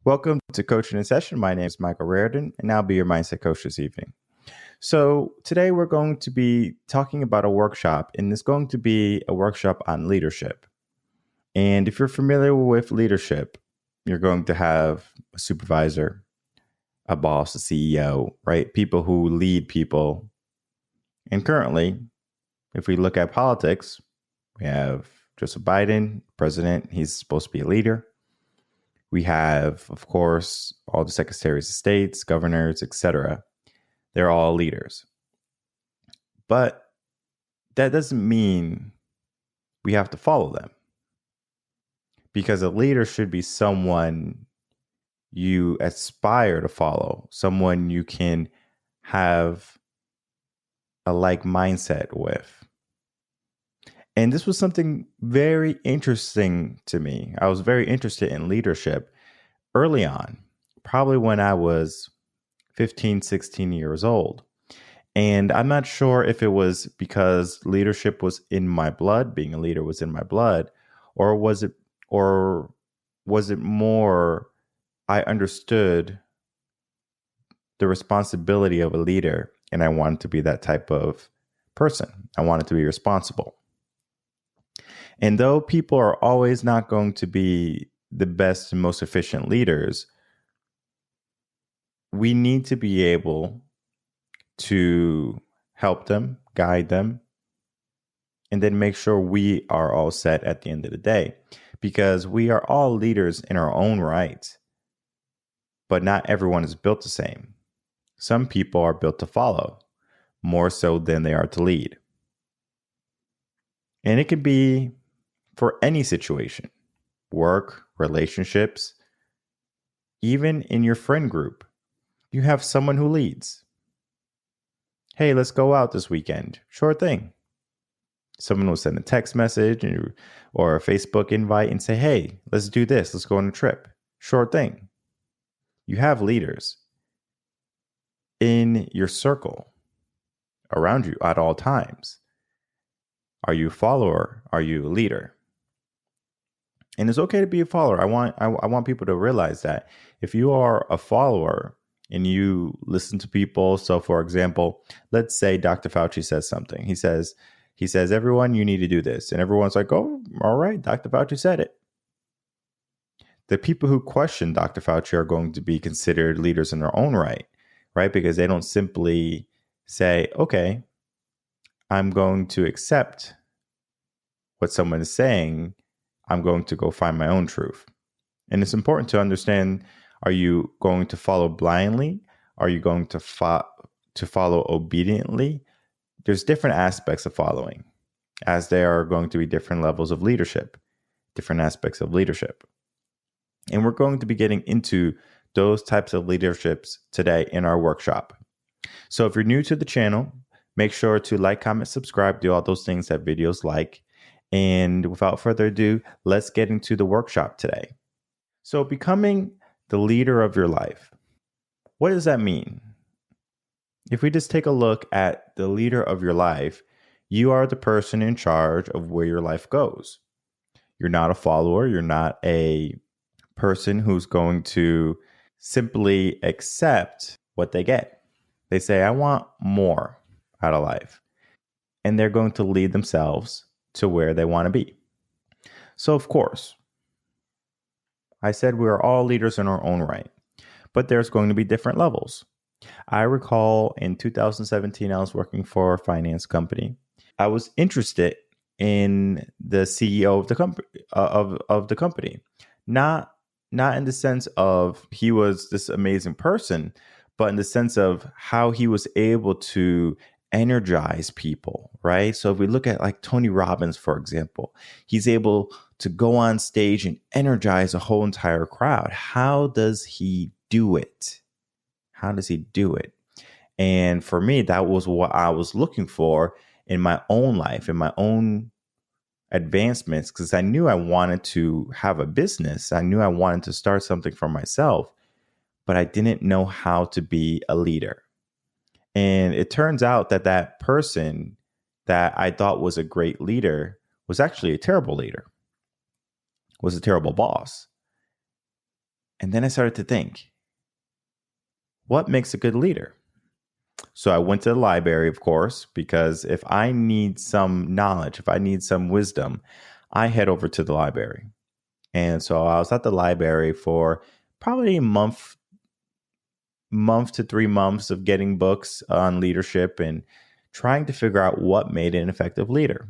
Welcome to Coaching in Session. My name is Michael Reardon, and I'll be your mindset coach this evening. So today we're going to be talking about a workshop, and it's going to be a workshop on leadership. And if you're familiar with leadership, you're going to have a supervisor, a boss, a CEO, right? People who lead people. And currently, if we look at politics, we have Joseph Biden, president. He's supposed to be a leader. We have, of course, all the secretaries of states, governors, etc. They're all leaders. But that doesn't mean we have to follow them. Because a leader should be someone you aspire to follow, someone you can have a like mindset with. And this was something very interesting to me. I was very interested in leadership early on, probably when I was 15, 16 years old. And I'm not sure if it was because leadership was in my blood, being a leader was in my blood, or was it more I understood the responsibility of a leader and I wanted to be that type of person. I wanted to be responsible. And though people are always not going to be the best and most efficient leaders, we need to be able to help them, guide them, and then make sure we are all set at the end of the day. Because we are all leaders in our own right, but not everyone is built the same. Some people are built to follow more so than they are to lead. And it could be for any situation, work, relationships, even in your friend group, you have someone who leads. Hey, let's go out this weekend. Sure thing. Someone will send a text message or a Facebook invite and say, hey, let's do this. Let's go on a trip. Sure thing. You have leaders in your circle around you at all times. Are you a follower? Are you a leader? And it's okay to be a follower. I want people to realize that if you are a follower and you listen to people. So, for example, let's say Dr. Fauci says something. He says, everyone, you need to do this. And everyone's like, oh, all right, Dr. Fauci said it. The people who question Dr. Fauci are going to be considered leaders in their own right? Because they don't simply say, okay, I'm going to accept what someone is saying. I'm going to go find my own truth. And it's important to understand, are you going to follow blindly? Are you going to follow obediently? There's different aspects of following, as there are going to be different levels of leadership, different aspects of leadership. And we're going to be getting into those types of leaderships today in our workshop. So if you're new to the channel, make sure to like, comment, subscribe, do all those things that videos like. And without further ado, let's get into the workshop today. So becoming the leader of your life, what does that mean? If we just take a look at the leader of your life, you are the person in charge of where your life goes. You're not a follower. You're not a person who's going to simply accept what they get. They say, I want more out of life. And they're going to lead themselves to where they want to be. So, of course, I said we are all leaders in our own right, but there's going to be different levels. I recall in 2017, I was working for a finance company. I was interested in the CEO of the company, not in the sense of he was this amazing person, but in the sense of how he was able to energize people, right? So if we look at like Tony Robbins, for example, he's able to go on stage and energize a whole entire crowd. How does he do it? And for me, that was what I was looking for in my own life, in my own advancements, because I knew I wanted to have a business. I knew I wanted to start something for myself, but I didn't know how to be a leader. And it turns out that that person that I thought was a great leader was actually a terrible leader, was a terrible boss. And then I started to think, what makes a good leader? So I went to the library, of course, because if I need some knowledge, if I need some wisdom, I head over to the library. And so I was at the library for probably a month to 3 months of getting books on leadership and trying to figure out what made an effective leader.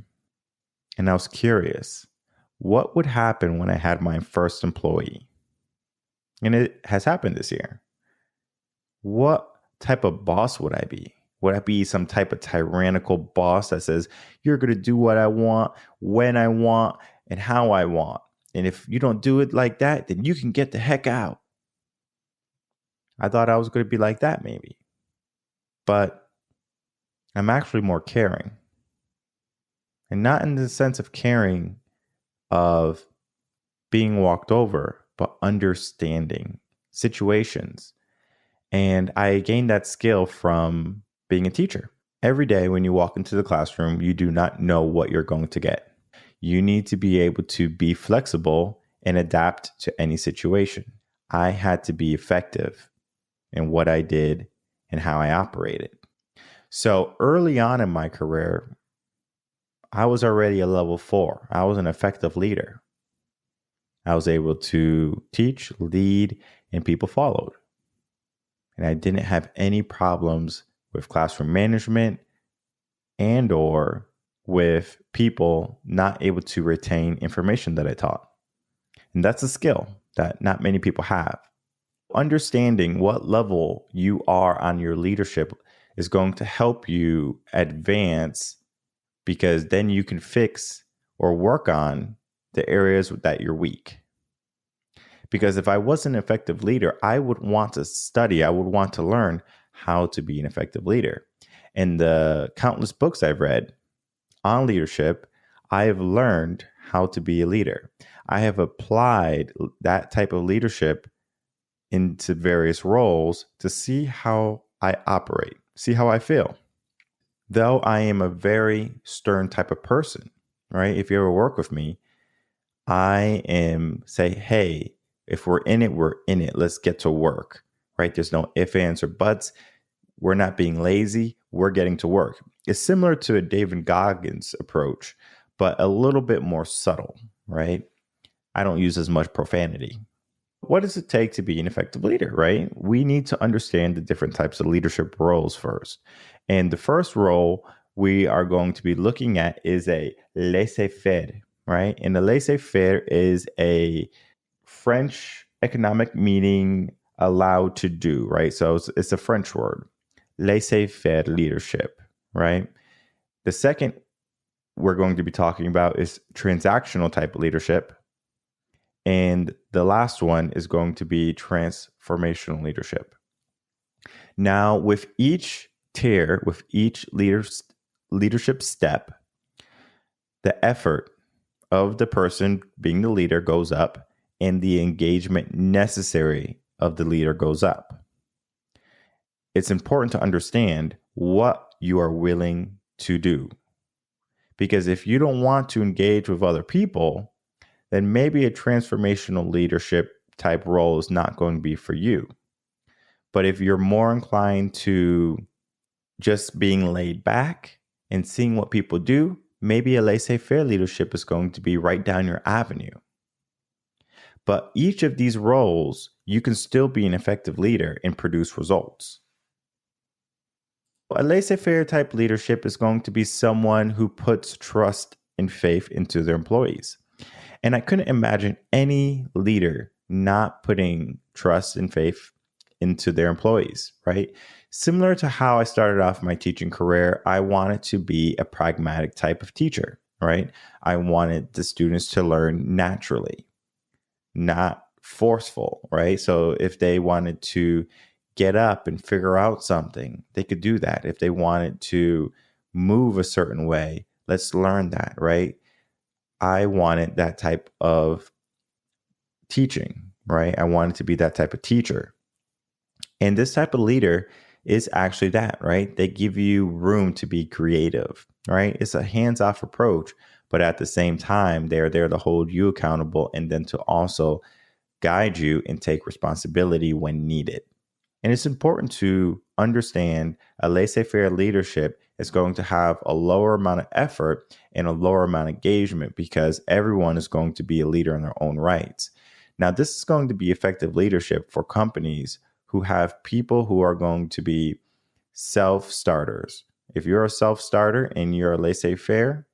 And I was curious, what would happen when I had my first employee? And it has happened this year. What type of boss would I be? Would I be some type of tyrannical boss that says, you're going to do what I want, when I want, and how I want? And if you don't do it like that, then you can get the heck out. I thought I was going to be like that maybe. But I'm actually more caring. And not in the sense of caring of being walked over, but understanding situations. And I gained that skill from being a teacher. Every day when you walk into the classroom, you do not know what you're going to get. You need to be able to be flexible and adapt to any situation. I had to be effective in what I did and how I operated. So early on in my career, I was already a level 4. I was an effective leader. I was able to teach, lead, and people followed. And I didn't have any problems with classroom management and or with people not able to retain information that I taught. And that's a skill that not many people have. Understanding what level you are on your leadership is going to help you advance, because then you can fix or work on the areas that you're weak. Because if I was an effective leader, I would want to study, I would want to learn how to be an effective leader. And the countless books I've read on leadership, I have learned how to be a leader. I have applied that type of leadership into various roles to see how I operate, see how I feel. Though I am a very stern type of person, right? If you ever work with me, I am say, hey, if we're in it, we're in it. Let's get to work, right? There's no ifs, ands, or buts. We're not being lazy. We're getting to work. It's similar to a David Goggins approach, but a little bit more subtle, right? I don't use as much profanity. What does it take to be an effective leader, right? We need to understand the different types of leadership roles first. And the first role we are going to be looking at is a laissez-faire, right? And the laissez-faire is a French economic meaning allowed to do, right? So it's a French word, laissez-faire leadership, right? The second we're going to be talking about is transactional type leadership. And the last one is going to be transformational leadership. Now, with each tier, with each leadership step, the effort of the person being the leader goes up, and the engagement necessary of the leader goes up. It's important to understand what you are willing to do. Because if you don't want to engage with other people, then maybe a transformational leadership type role is not going to be for you. But if you're more inclined to just being laid back and seeing what people do, maybe a laissez-faire leadership is going to be right down your avenue. But each of these roles, you can still be an effective leader and produce results. A laissez-faire type leadership is going to be someone who puts trust and faith into their employees. And I couldn't imagine any leader not putting trust and faith into their employees, right? Similar to how I started off my teaching career, I wanted to be a pragmatic type of teacher, right? I wanted the students to learn naturally, not forceful, right? So if they wanted to get up and figure out something, they could do that. If they wanted to move a certain way, let's learn that, right? I wanted that type of teaching, right? I wanted to be that type of teacher. And this type of leader is actually that, right? They give you room to be creative, right? It's a hands-off approach, but at the same time, they're there to hold you accountable and then to also guide you and take responsibility when needed. And it's important to understand a laissez-faire leadership is going to have a lower amount of effort and a lower amount of engagement because everyone is going to be a leader in their own rights. Now, this is going to be effective leadership for companies who have people who are going to be self-starters. If you're a self-starter and you're a laissez-faire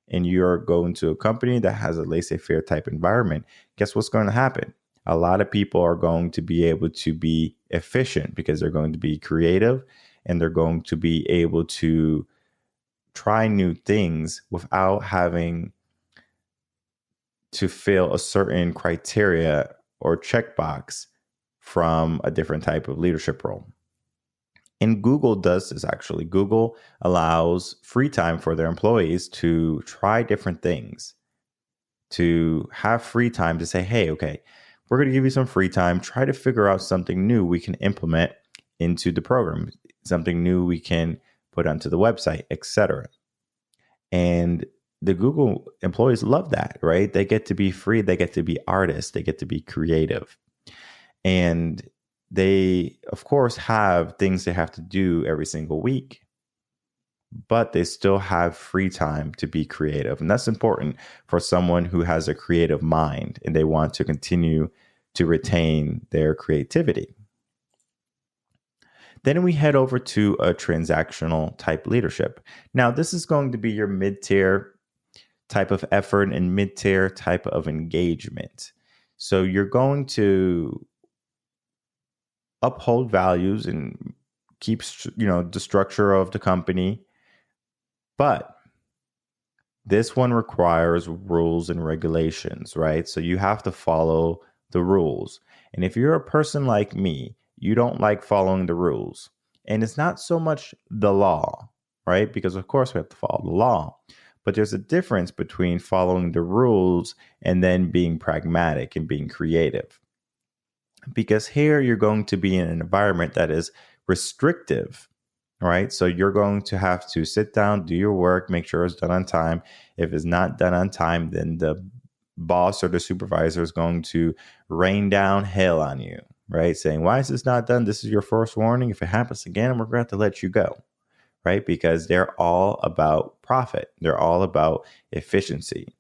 and you're going to a company that has a laissez-faire type environment, guess what's going to happen? A lot of people are going to be able to be efficient because they're going to be creative and they're going to be able to try new things without having to fill a certain criteria or checkbox from a different type of leadership role. And Google does this actually. Google allows free time for their employees to try different things, to have free time to say, hey, okay, we're going to give you some free time. Try to figure out something new we can implement into the program, something new we can put onto the website, etc. And the Google employees love that, right? They get to be free. They get to be artists. They get to be creative. And they, of course, have things they have to do every single week, but they still have free time to be creative. And that's important for someone who has a creative mind and they want to continue to retain their creativity. Then we head over to a transactional type leadership. Now, this is going to be your mid-tier type of effort and mid-tier type of engagement. So you're going to uphold values and keep, the structure of the company. But this one requires rules and regulations, right? So you have to follow the rules. And if you're a person like me, you don't like following the rules. And it's not so much the law, right? Because of course we have to follow the law. But there's a difference between following the rules and then being pragmatic and being creative. Because here you're going to be in an environment that is restrictive, right? So you're going to have to sit down, do your work, make sure it's done on time. If it's not done on time, then the boss or the supervisor is going to rain down hell on you, right? Saying, why is this not done? This is your first warning. If it happens again, we're going to have to let you go, right? Because they're all about profit. They're all about efficiency.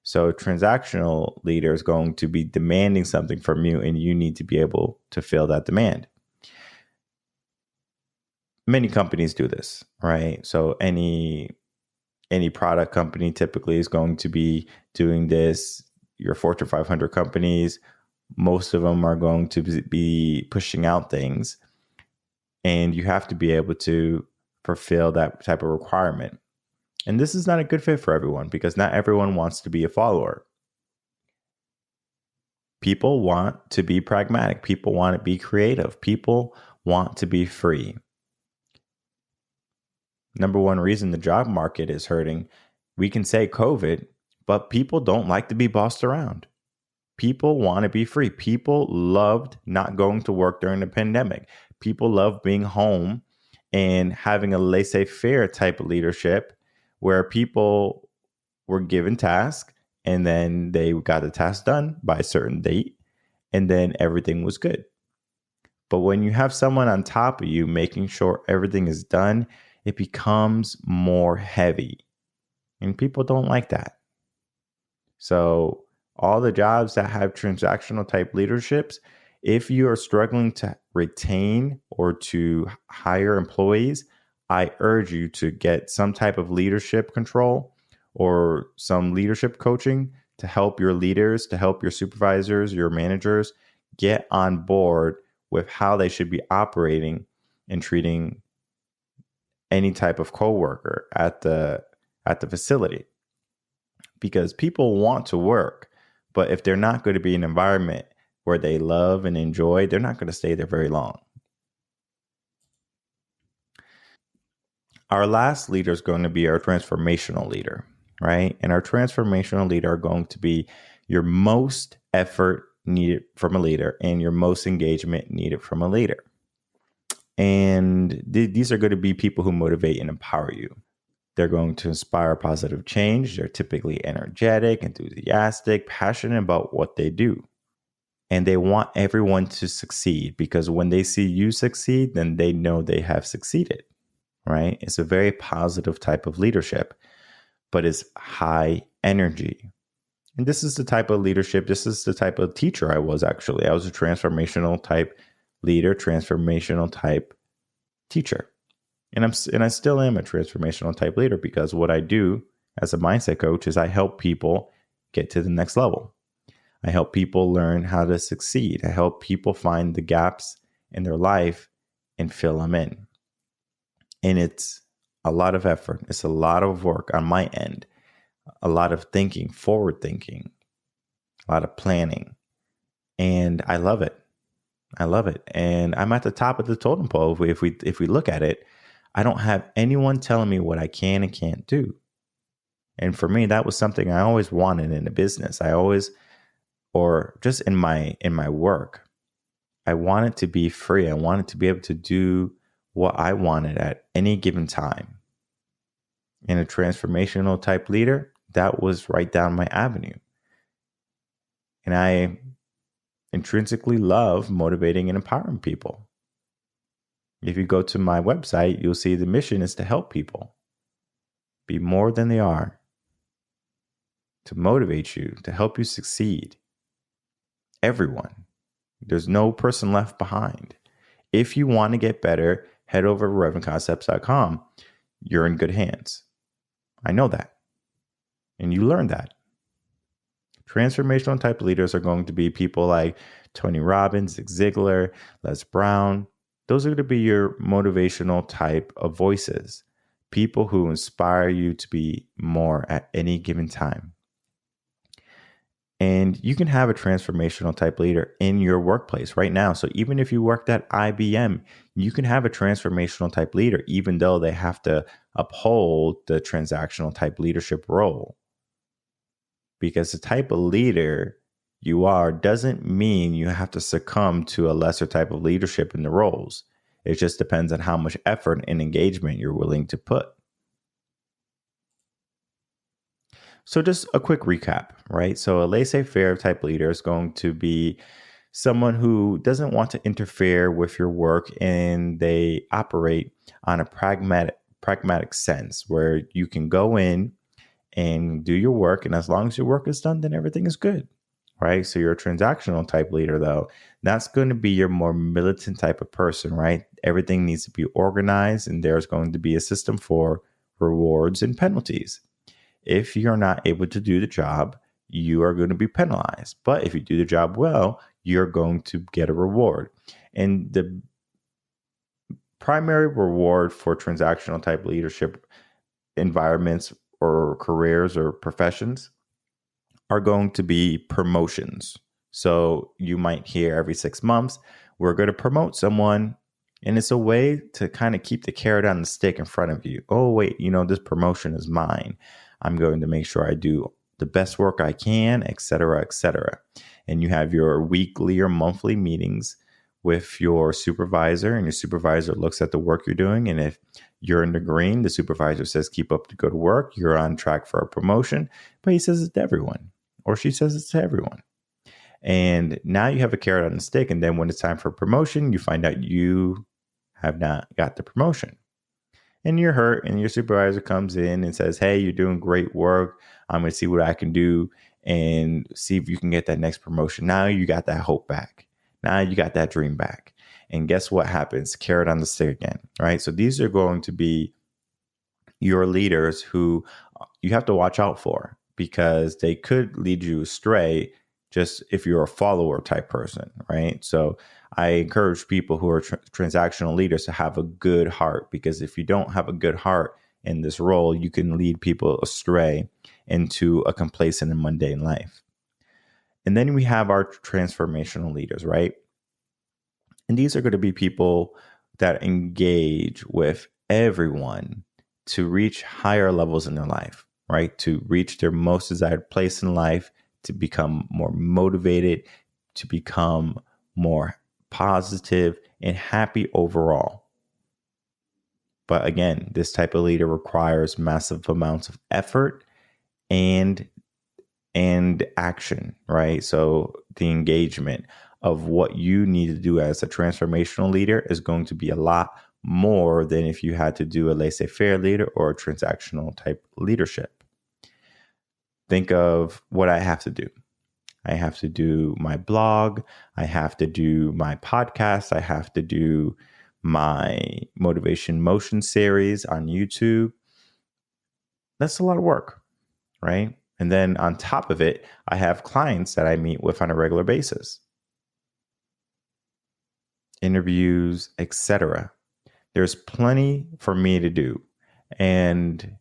So a transactional leader is going to be demanding something from you, and you need to be able to fill that demand. Many companies do this, right? So any product company typically is going to be doing this. Your Fortune 500 companies, most of them are going to be pushing out things, and you have to be able to fulfill that type of requirement. And this is not a good fit for everyone because not everyone wants to be a follower. People want to be pragmatic. People want to be creative. People want to be free. Number one reason the job market is hurting, we can say COVID, but people don't like to be bossed around. People want to be free. People loved not going to work during the pandemic. People love being home and having a laissez-faire type of leadership where people were given tasks and then they got the task done by a certain date and then everything was good. But when you have someone on top of you making sure everything is done, it becomes more heavy. And people don't like that. So all the jobs that have transactional type leaderships, if you are struggling to retain or to hire employees, I urge you to get some type of leadership control or some leadership coaching to help your leaders, to help your supervisors, your managers get on board with how they should be operating and treating any type of coworker at the facility. Because people want to work, but if they're not going to be in an environment where they love and enjoy, they're not going to stay there very long. Our last leader is going to be our transformational leader, right? And our transformational leader are going to be your most effort needed from a leader and your most engagement needed from a leader. And these are going to be people who motivate and empower you. They're going to inspire positive change. They're typically energetic, enthusiastic, passionate about what they do. And they want everyone to succeed, because when they see you succeed, then they know they have succeeded, right? It's a very positive type of leadership, but it's high energy. And this is the type of leadership, this is the type of teacher I was actually. I was a transformational type leader, transformational type teacher. And I still am a transformational type leader, because what I do as a mindset coach is I help people get to the next level. I help people learn how to succeed. I help people find the gaps in their life and fill them in. And it's a lot of effort. It's a lot of work on my end, a lot of thinking, forward thinking, a lot of planning. And I love it. I love it. And I'm at the top of the totem pole. If we look at it, I don't have anyone telling me what I can and can't do. And for me, that was something I always wanted in a business. Or just in my work, I wanted to be free. I wanted to be able to do what I wanted at any given time. In a transformational type leader, that was right down my avenue. And I intrinsically love motivating and empowering people. If you go to my website, you'll see the mission is to help people be more than they are, to motivate you, to help you succeed. Everyone. There's no person left behind. If you want to get better, head over to revenconcepts.com. You're in good hands. I know that. And you learn that. Transformational type leaders are going to be people like Tony Robbins, Zig Ziglar, Les Brown. Those are going to be your motivational type of voices. People who inspire you to be more at any given time. And you can have a transformational type leader in your workplace right now. So even if you worked at IBM, you can have a transformational type leader, even though they have to uphold the transactional type leadership role. Because the type of leader you are doesn't mean you have to succumb to a lesser type of leadership in the roles. It just depends on how much effort and engagement you're willing to put. So just a quick recap, right? So a laissez-faire type leader is going to be someone who doesn't want to interfere with your work, and they operate on a pragmatic sense where you can go in and do your work, and as long as your work is done, then everything is good, right? So you're a transactional type leader, though. That's going to be your more militant type of person, right? Everything needs to be organized, and there's going to be a system for rewards and penalties. If you're not able to do the job, you are going to be penalized. But if you do the job well, you're going to get a reward. And the primary reward for transactional type leadership environments or careers or professions are going to be promotions. So you might hear every 6 months, we're going to promote someone. And it's a way to kind of keep the carrot on the stick in front of you. Oh, wait, this promotion is mine. I'm going to make sure I do the best work I can, et cetera, et cetera. And you have your weekly or monthly meetings with your supervisor, and your supervisor looks at the work you're doing. And if you're in the green, the supervisor says, keep up the good work. You're on track for a promotion. But he says it to everyone, or she says it to everyone. And now you have a carrot on the stick. And then when it's time for promotion, you find out you have not got the promotion. And you're hurt, and your supervisor comes in and says, hey, you're doing great work. I'm going to see what I can do and see if you can get that next promotion. Now you got that hope back. Now you got that dream back. And guess what happens? Carrot on the stick again, right? So these are going to be your leaders who you have to watch out for, because they could lead you astray just if you're a follower type person, right? So I encourage people who are transactional leaders to have a good heart, because if you don't have a good heart in this role, you can lead people astray into a complacent and mundane life. And then we have our transformational leaders, right? And these are going to be people that engage with everyone to reach higher levels in their life, right? To reach their most desired place in life, to become more motivated, to become more positive and happy overall. But again, this type of leader requires massive amounts of effort and action, right? So the engagement. of what you need to do as a transformational leader is going to be a lot more than if you had to do a laissez-faire leader or a transactional type leadership. Think of what I have to do. I have to do my blog. I have to do my podcast. I have to do my motivation motion series on YouTube. That's a lot of work, right? And then on top of it, I have clients that I meet with on a regular basis. Interviews, etc. There's plenty for me to do. And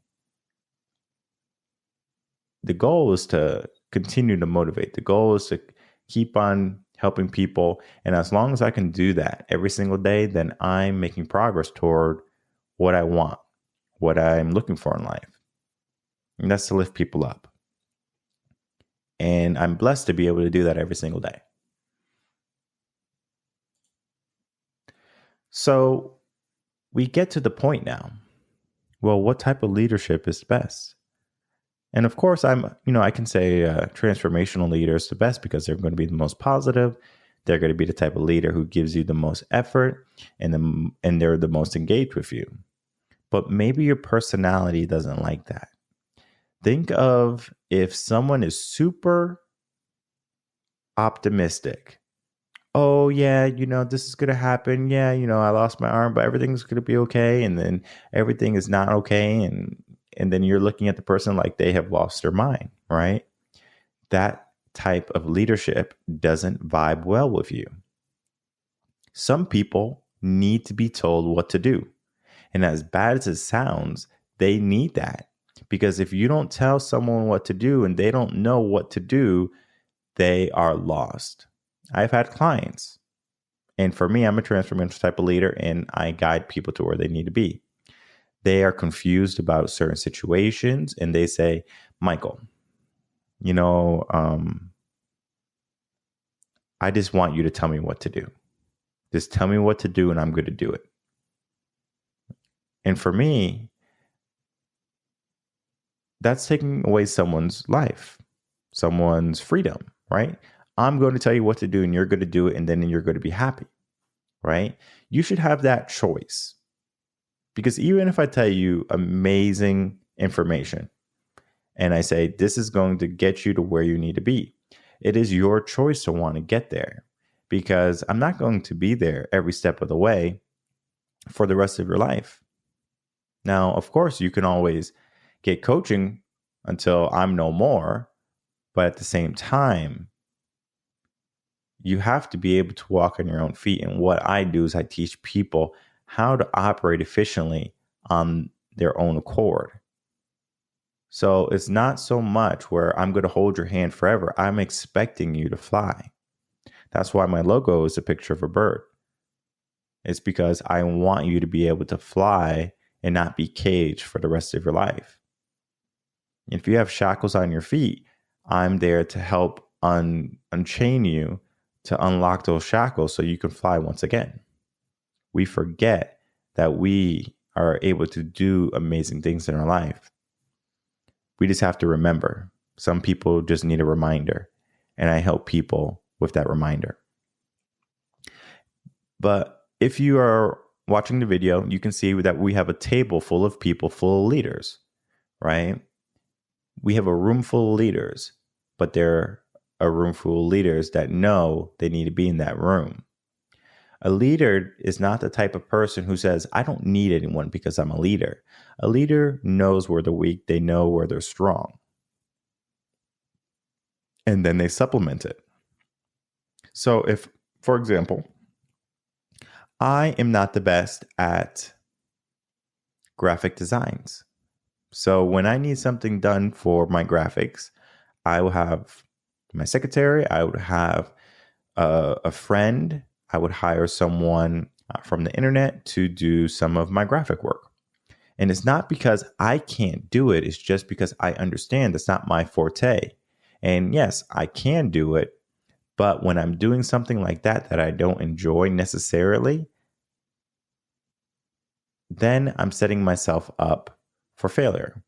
the goal is to continue to motivate. The goal is to keep on helping people. And as long as I can do that every single day, then I'm making progress toward what I want, what I'm looking for in life. And that's to lift people up. And I'm blessed to be able to do that every single day. So we get to the point now. Well, what type of leadership is best? And of course, I can say transformational leader is the best because they're going to be the most positive. They're going to be the type of leader who gives you the most effort and they're the most engaged with you. But maybe your personality doesn't like that. Think of if someone is super optimistic. Oh, yeah, this is going to happen. Yeah, I lost my arm, but everything's going to be okay. And then everything is not okay. And then you're looking at the person like they have lost their mind, right? That type of leadership doesn't vibe well with you. Some people need to be told what to do. And as bad as it sounds, they need that. Because if you don't tell someone what to do and they don't know what to do, they are lost. I've had clients. And for me, I'm a transformational type of leader and I guide people to where they need to be. They are confused about certain situations and they say, Michael, I just want you to tell me what to do. Just tell me what to do and I'm going to do it. And for me, that's taking away someone's life, someone's freedom, right? I'm going to tell you what to do and you're going to do it and then you're going to be happy, right? You should have that choice. Because even if I tell you amazing information and I say, this is going to get you to where you need to be, it is your choice to want to get there because I'm not going to be there every step of the way for the rest of your life. Now, of course, you can always get coaching until I'm no more, but at the same time, you have to be able to walk on your own feet. And what I do is I teach people how to operate efficiently on their own accord. So it's not so much where I'm going to hold your hand forever. I'm expecting you to fly. That's why my logo is a picture of a bird. It's because I want you to be able to fly and not be caged for the rest of your life. If you have shackles on your feet, I'm there to help unchain you to unlock those shackles so you can fly once again. We forget that we are able to do amazing things in our life. We just have to remember. Some people just need a reminder, and I help people with that reminder. But if you are watching the video, you can see that we have a table full of people, full of leaders, right? We have a room full of leaders, but they're a room full of leaders that know they need to be in that room. A leader is not the type of person who says, I don't need anyone because I'm a leader. A leader knows where they're weak. They know where they're strong. And then they supplement it. So if, for example, I am not the best at graphic designs. So when I need something done for my graphics, I will have my secretary, I would have a friend, I would hire someone from the internet to do some of my graphic work. And it's not because I can't do it. It's just because I understand that's not my forte. And yes, I can do it. But when I'm doing something like that I don't enjoy necessarily, then I'm setting myself up for failure.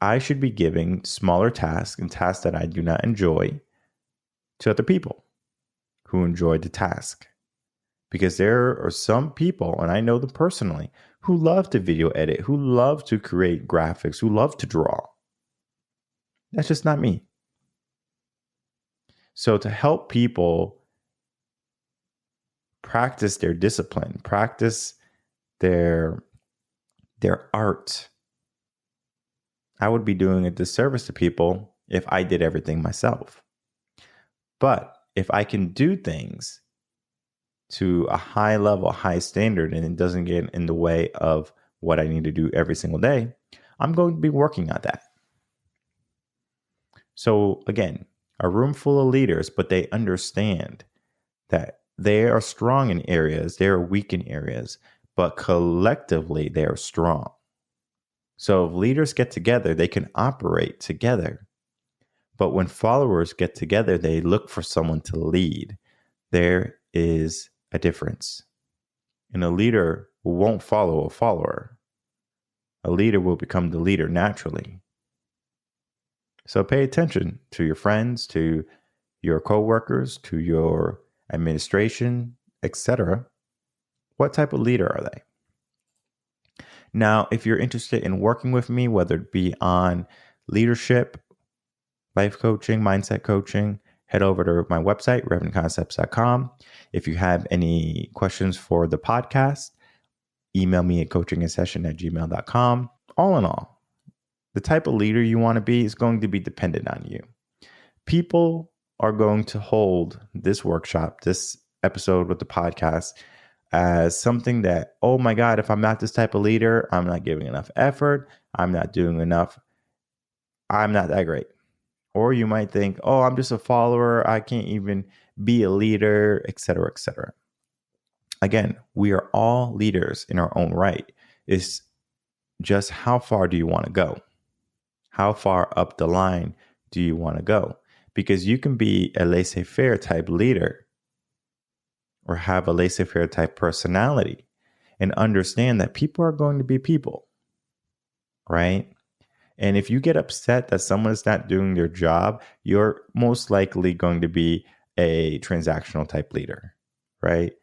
I should be giving smaller tasks and tasks that I do not enjoy to other people. who enjoy the task. Because there are some people, and I know them personally, who love to video edit, who love to create graphics, who love to draw. That's just not me. So to help people practice their discipline, practice their art, I would be doing a disservice to people if I did everything myself. But if I can do things to a high level, high standard, and it doesn't get in the way of what I need to do every single day, I'm going to be working on that. So again, a room full of leaders, but they understand that they are strong in areas, they are weak in areas, but collectively they are strong. So if leaders get together, they can operate together. But when followers get together, they look for someone to lead. There is a difference. And a leader won't follow a follower. A leader will become the leader naturally. So pay attention to your friends, to your coworkers, to your administration, etc. What type of leader are they? Now, if you're interested in working with me, whether it be on leadership, life coaching, mindset coaching, head over to my website, revenconcepts.com. If you have any questions for the podcast, email me at coachingasession@gmail.com. All in all, the type of leader you want to be is going to be dependent on you. People are going to hold this workshop, this episode with the podcast, as something that, oh my God, if I'm not this type of leader, I'm not giving enough effort, I'm not doing enough, I'm not that great. Or you might think, oh, I'm just a follower, I can't even be a leader, etc., etc. Again, we are all leaders in our own right. It's just how far do you want to go? How far up the line do you want to go? Because you can be a laissez-faire type leader or have a laissez-faire type personality and understand that people are going to be people, right? And if you get upset that someone is not doing their job, you're most likely going to be a transactional type leader, right?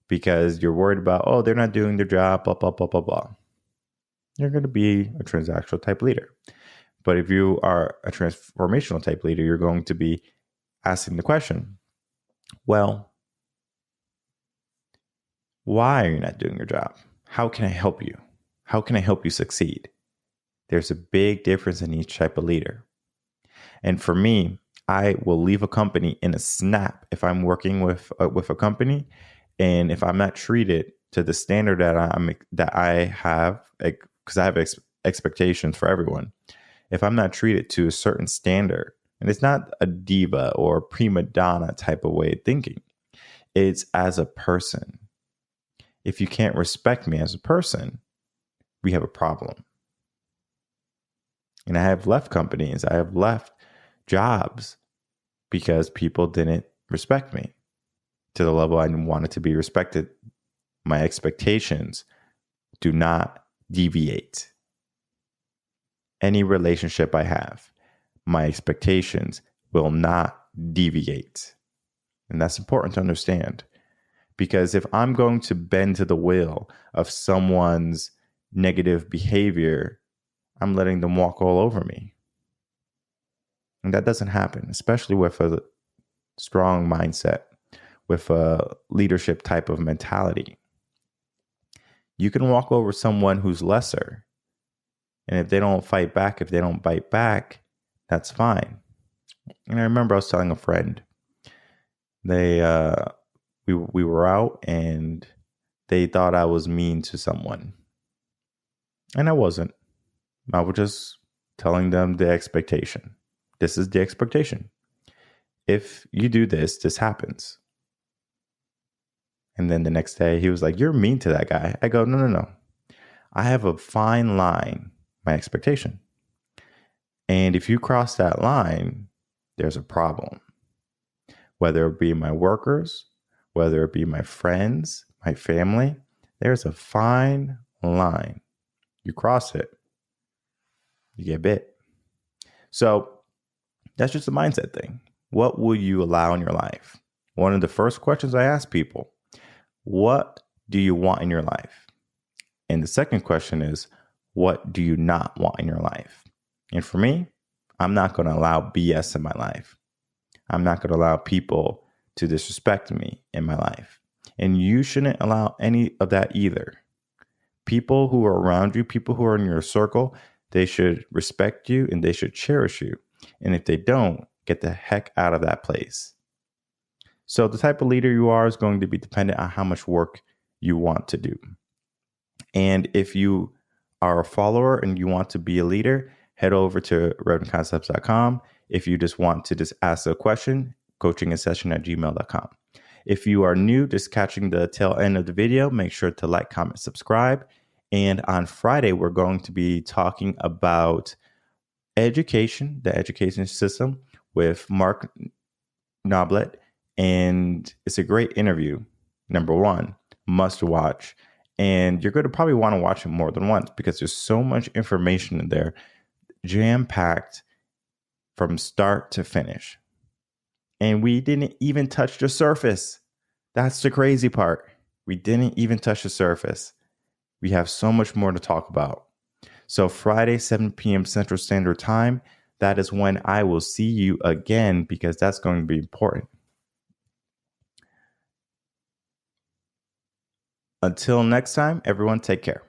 Because you're worried about, oh, they're not doing their job, blah, blah, blah, blah, blah. You're going to be a transactional type leader. But if you are a transformational type leader, you're going to be asking the question, well, why are you not doing your job? How can I help you? How can I help you succeed? There's a big difference in each type of leader. And for me, I will leave a company in a snap if I'm working with a company, and if I'm not treated to the standard that I have, because I have expectations for everyone. If I'm not treated to a certain standard, and it's not a diva or prima donna type of way of thinking, it's as a person. If you can't respect me as a person, we have a problem. And I have left companies, I have left jobs because people didn't respect me to the level I wanted to be respected. My expectations do not deviate. Any relationship I have, my expectations will not deviate. And that's important to understand. Because if I'm going to bend to the will of someone's negative behavior, I'm letting them walk all over me. And that doesn't happen, especially with a strong mindset, with a leadership type of mentality. You can walk over someone who's lesser. And if they don't fight back, if they don't bite back, that's fine. And I remember I was telling a friend, we were out and they thought I was mean to someone. And I wasn't. I was just telling them the expectation. This is the expectation. If you do this, this happens. And then the next day he was like, you're mean to that guy. I go, no. I have a fine line, my expectation. And if you cross that line, there's a problem. Whether it be my workers, whether it be my friends, my family, there's a fine line. You cross it, you get bit. So that's just a mindset thing. What will you allow in your life? one of the first questions I ask people, what do you want in your life? And the second question is, what do you not want in your life? And for me, I'm not going to allow BS in my life. I'm not going to allow people to disrespect me in my life. And you shouldn't allow any of that either. People who are around you, people who are in your circle, they should respect you and they should cherish you. And if they don't, get the heck out of that place. So the type of leader you are is going to be dependent on how much work you want to do. And if you are a follower and you want to be a leader, head over to revenconcepts.com. If you just want to just ask a question, coachinginsession@gmail.com. If you are new, just catching the tail end of the video, make sure to like, comment, subscribe. And on Friday, we're going to be talking about education, the education system with Mark Noblet. And it's a great interview. Number one, must watch. And you're going to probably want to watch it more than once because there's so much information in there, jam-packed from start to finish. And we didn't even touch the surface. That's the crazy part. We didn't even touch the surface. We have so much more to talk about. So Friday, 7 p.m. Central Standard Time, that is when I will see you again because that's going to be important. Until next time, everyone, take care.